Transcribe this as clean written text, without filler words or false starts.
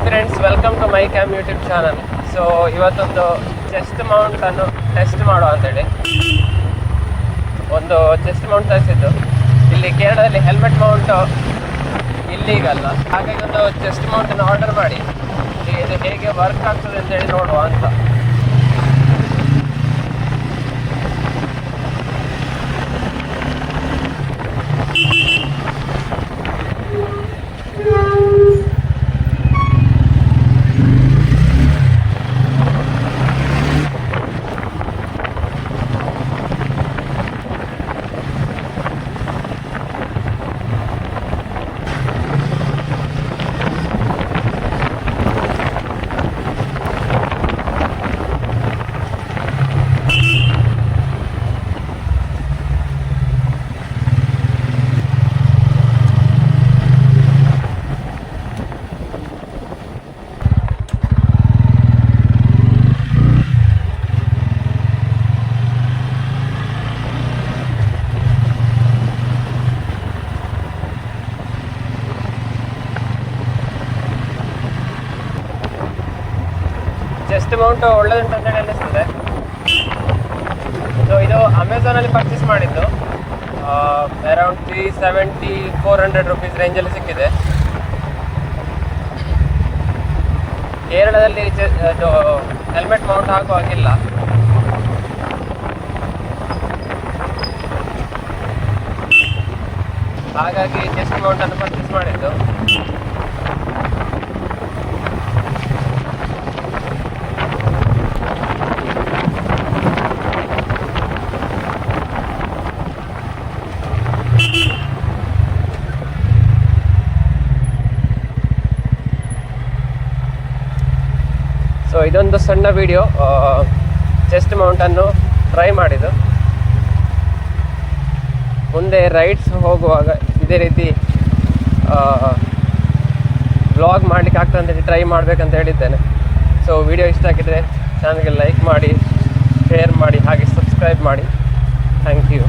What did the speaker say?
Friends, welcome to my cam YouTube channel. So ಇವತ್ತೊಂದು chest ಮೌಂಟನ್ನು test ಮಾಡುವ ಅಂತೇಳಿ ಒಂದು ಚೆಸ್ಟ್ ಮೌಂಟ್ ತರಿಸಿದ್ದು. ಇಲ್ಲಿ ಕೇರಳದಲ್ಲಿ ಹೆಲ್ಮೆಟ್ ಮೌಂಟು ಇಲ್ಲೀಗಲ್ಲ, ಹಾಗಾಗಿ ಒಂದು ಚೆಸ್ಟ್ ಮೌಂಟನ್ನು ಆರ್ಡರ್ ಮಾಡಿ ಇದು ಹೇಗೆ ವರ್ಕ್ ಆಗ್ತದೆ ಅಂತೇಳಿ ನೋಡುವ ಅಂತ. ಚೆಸ್ಟ್ ಮೌಂಟು ಒಳ್ಳೆದುಂಟು ಅಂತೇಳಿ ಅನ್ನಿಸ್ತದೆ. ಸೊ ಇದು ಅಮೆಝಾನಲ್ಲಿ ಪರ್ಚೇಸ್ ಮಾಡಿದ್ದು. ಅರೌಂಡ್ 370-400 ರುಪೀಸ್ ರೇಂಜಲ್ಲಿ ಸಿಕ್ಕಿದೆ. ಕೇರಳದಲ್ಲಿ ಹೆಲ್ಮೆಟ್ ಮೌಂಟ್ ಹಾಕುವಾಗಿಲ್ಲ. ಹಾಗಾಗಿ ಚೆಸ್ಟ್ ಮೌಂಟನ್ನು ಪರ್ಚೇಸ್ ಮಾಡಿದ್ದು. ಸೊ ಇದೊಂದು ಸಣ್ಣ ವಿಡಿಯೋ, ಚೆಸ್ಟ್ ಮೌಂಟನ್ನು ಟ್ರೈ ಮಾಡಿದ್ದು. ಮುಂದೆ ರೈಡ್ಸ್ ಹೋಗುವಾಗ ಇದೇ ರೀತಿ ವ್ಲಾಗ್ ಮಾಡಲಿಕ್ಕೆ ಆಗ್ತದೆ ಅಂತೇಳಿ ಟ್ರೈ ಮಾಡಬೇಕಂತ ಹೇಳಿದ್ದೇನೆ. ಸೊ ವಿಡಿಯೋ ಇಷ್ಟ ಆಗಿದ್ದರೆ ಚಾನಲ್ಗೆ ಲೈಕ್ ಮಾಡಿ, ಶೇರ್ ಮಾಡಿ, ಹಾಗೆ ಸಬ್ಸ್ಕ್ರೈಬ್ ಮಾಡಿ. Thank you.